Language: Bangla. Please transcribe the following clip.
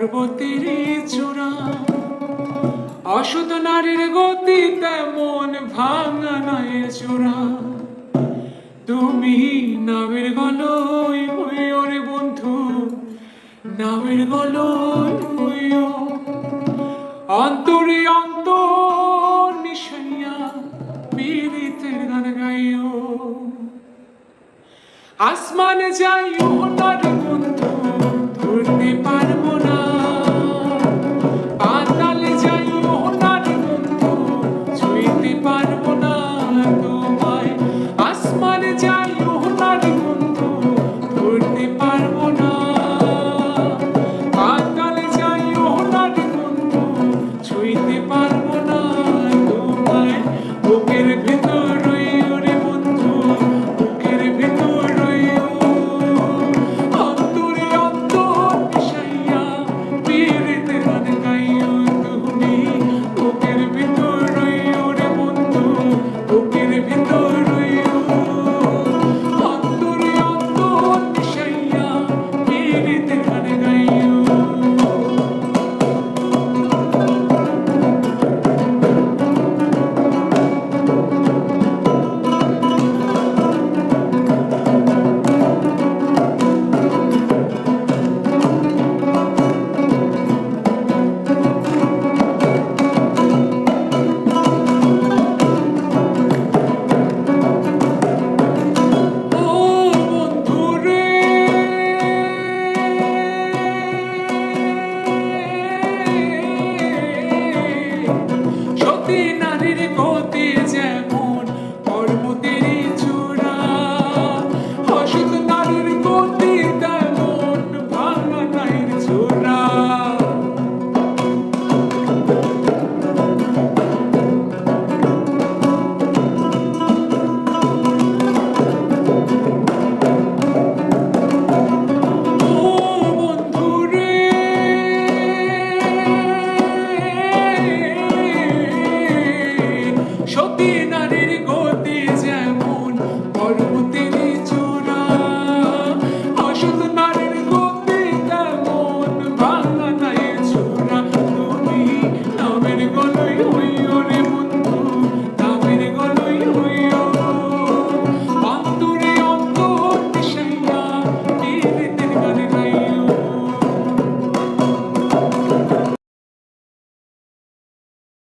পর্বতেরই চূড়া, অসৎ নারীর গতি তেমন ভাঙা নয়ের চূড়া। তুমি নামের গলয় হইও রে বন্ধু, নামের গলয় হইও, অন্তরে অন্তর মিশাইয়া পীড়িতের গান গাইও। আসমানে যাইও না রে বন্ধু, ধরতে পারবো না। পাতালে যাইও না রে বন্ধু, ছুঁইতে পারবো না তোমায়। আসমানে যাইও না রে বন্ধু, ধরতে পারবো না। পাতালে যাইও না রে বন্ধু, ছুঁইতে পারবো না তোমায়। বুকের ভেতর রইও রে বন্ধু, বুকের ভেতর রইও, অন্তরে অন্তর মিশাইয়া পীড়িতের গান গাইও তুমি। বুকের ভেতর রইও রে বন্ধু, বুকের ভেতর রইও, অন্তরে অন্তর মিশাইয়া পীড়িতের গান গাইও। সতী নারীর গতি যেমন পর্বতেরই চূড়া, অসৎ নারীর গতি তেমন ভাঙা নাইর চূড়া।